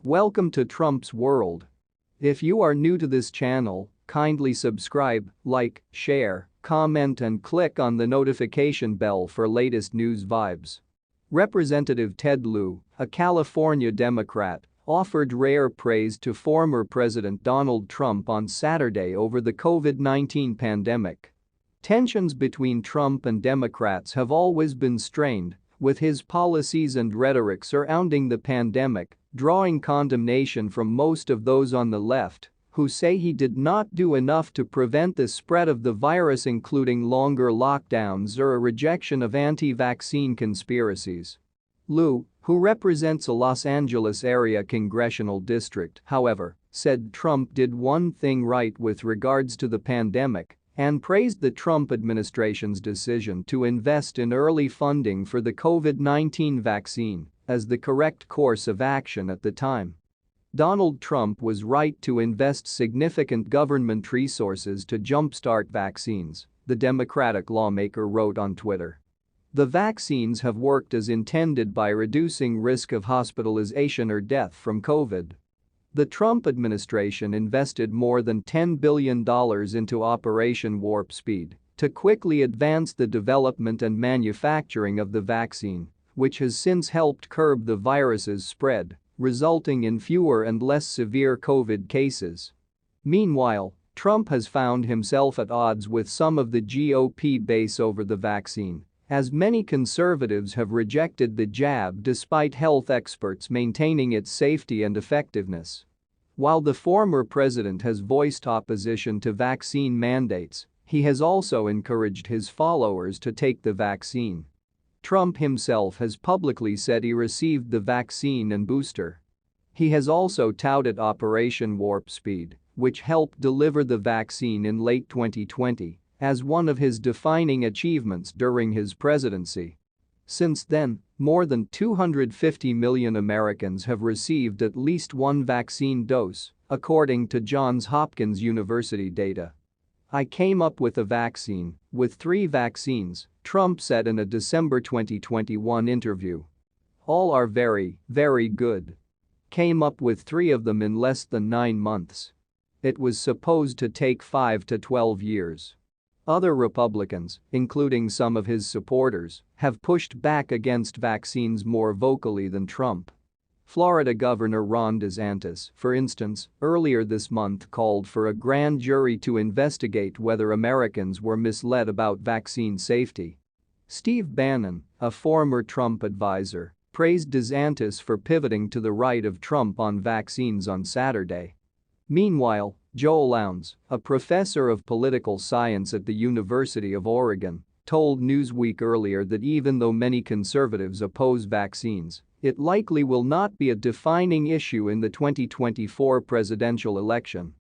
Welcome to Trump's world. If you are new to this channel, kindly subscribe, like, share, comment and click on the notification bell for latest news vibes. Representative Ted Lieu, a California Democrat, offered rare praise to former President Donald Trump on Saturday over the COVID-19 pandemic. Tensions between Trump and Democrats have always been strained, with his policies and rhetoric surrounding the pandemic drawing condemnation from most of those on the left who say he did not do enough to prevent the spread of the virus, including longer lockdowns or a rejection of anti-vaccine conspiracies. Lieu, who represents a Los Angeles area congressional district, however, said Trump did one thing right with regards to the pandemic and praised the Trump administration's decision to invest in early funding for the COVID-19 vaccine as the correct course of action at the time. Donald Trump was right to invest significant government resources to jumpstart vaccines, the Democratic lawmaker wrote on Twitter. The vaccines have worked as intended by reducing risk of hospitalization or death from COVID. The Trump administration invested more than $10 billion into Operation Warp Speed to quickly advance the development and manufacturing of the vaccine, which has since helped curb the virus's spread, resulting in fewer and less severe COVID cases. Meanwhile, Trump has found himself at odds with some of the GOP base over the vaccine, as many conservatives have rejected the jab despite health experts maintaining its safety and effectiveness. While the former president has voiced opposition to vaccine mandates, he has also encouraged his followers to take the vaccine. Trump himself has publicly said he received the vaccine and booster. He has also touted Operation Warp Speed, which helped deliver the vaccine in late 2020, as one of his defining achievements during his presidency. Since then, more than 250 million Americans have received at least one vaccine dose, according to Johns Hopkins University data. "I came up with a vaccine, with 3 vaccines," Trump said in a December 2021 interview. "All are very, very good. Came up with 3 of them in less than 9 months. It was supposed to take 5 to 12 years." Other Republicans, including some of his supporters, have pushed back against vaccines more vocally than Trump. Florida Governor Ron DeSantis, for instance, earlier this month called for a grand jury to investigate whether Americans were misled about vaccine safety. Steve Bannon, a former Trump advisor, praised DeSantis for pivoting to the right of Trump on vaccines on Saturday. Meanwhile, Joel Lowndes, a professor of political science at the University of Oregon, told Newsweek earlier that even though many conservatives oppose vaccines, it likely will not be a defining issue in the 2024 presidential election.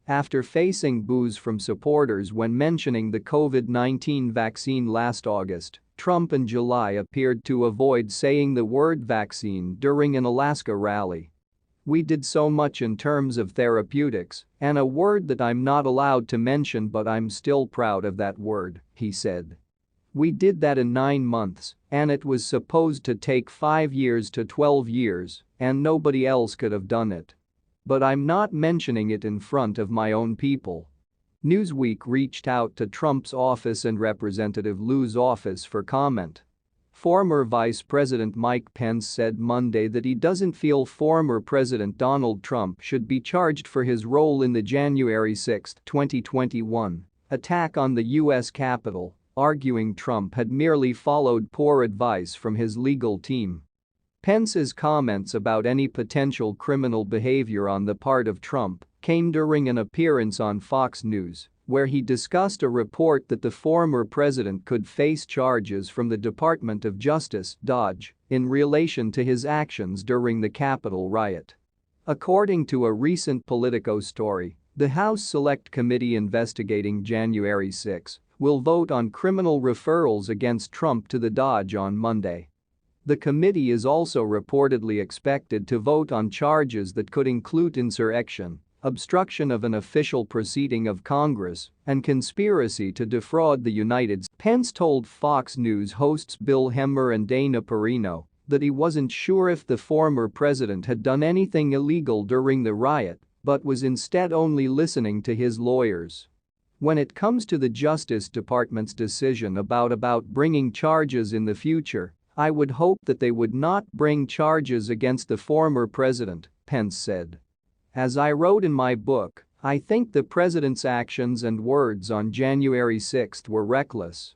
After facing boos from supporters when mentioning the COVID-19 vaccine last August, Trump in July appeared to avoid saying the word vaccine during an Alaska rally. "We did so much in terms of therapeutics, and a word that I'm not allowed to mention, but I'm still proud of that word," he said. "We did that in 9 months, and it was supposed to take 5 years to 12 years, and nobody else could have done it. But I'm not mentioning it in front of my own people." Newsweek reached out to Trump's office and Representative Lieu's office for comment. Former Vice President Mike Pence said Monday that he doesn't feel former President Donald Trump should be charged for his role in the January 6, 2021, attack on the U.S. Capitol, arguing Trump had merely followed poor advice from his legal team. Pence's comments about any potential criminal behavior on the part of Trump came during an appearance on Fox News, where he discussed a report that the former president could face charges from the Department of Justice (DOJ) in relation to his actions during the Capitol riot. According to a recent Politico story, the House Select Committee investigating January 6 will vote on criminal referrals against Trump to the DOJ on Monday. The committee is also reportedly expected to vote on charges that could include insurrection, obstruction of an official proceeding of Congress, and conspiracy to defraud the United States. Pence told Fox News hosts Bill Hemmer and Dana Perino that he wasn't sure if the former president had done anything illegal during the riot, but was instead only listening to his lawyers. When it comes to the Justice Department's decision about bringing charges in the future, I would hope that they would not bring charges against the former president, Pence said. As I wrote in my book, I think the president's actions and words on January 6 were reckless.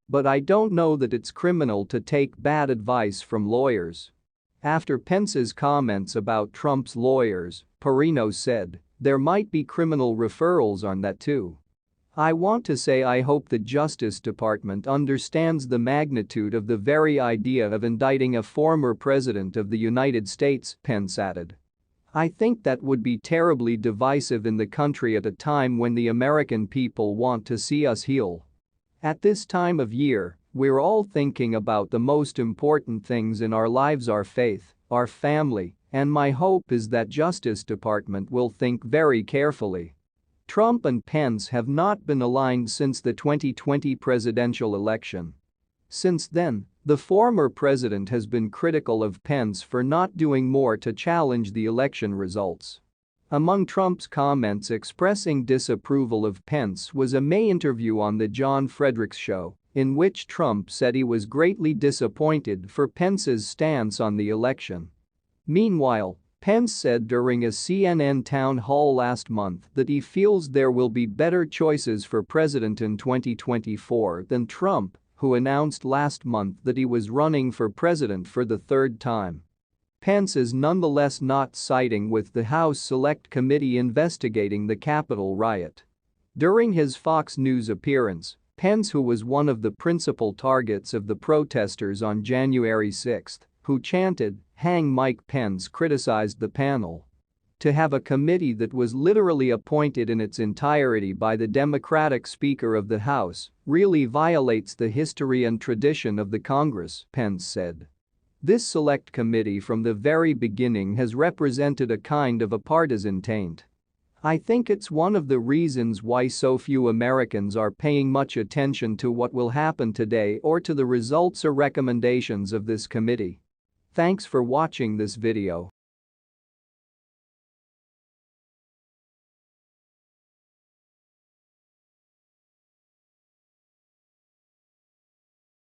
But I don't know that it's criminal to take bad advice from lawyers. After Pence's comments about Trump's lawyers, Perino said, there might be criminal referrals on that too. I want to say I hope the Justice Department understands the magnitude of the very idea of indicting a former president of the United States, Pence added. I think that would be terribly divisive in the country at a time when the American people want to see us heal. At this time of year, we're all thinking about the most important things in our lives: our faith, our family, and my hope is that Justice Department will think very carefully. Trump and Pence have not been aligned since the 2020 presidential election. Since then, the former president has been critical of Pence for not doing more to challenge the election results. Among Trump's comments expressing disapproval of Pence was a May interview on The John Fredericks Show, in which Trump said he was greatly disappointed for Pence's stance on the election. Meanwhile, Pence said during a CNN town hall last month that he feels there will be better choices for president in 2024 than Trump, who announced last month that he was running for president for the third time. Pence is nonetheless not siding with the House Select Committee investigating the Capitol riot. During his Fox News appearance, Pence, who was one of the principal targets of the protesters on January 6, who chanted, "Hang Mike Pence," criticized the panel. To have a committee that was literally appointed in its entirety by the Democratic Speaker of the House really violates the history and tradition of the Congress, Pence said. This select committee from the very beginning has represented a kind of a partisan taint. I think it's one of the reasons why so few Americans are paying much attention to what will happen today or to the results or recommendations of this committee. Thanks for watching this video.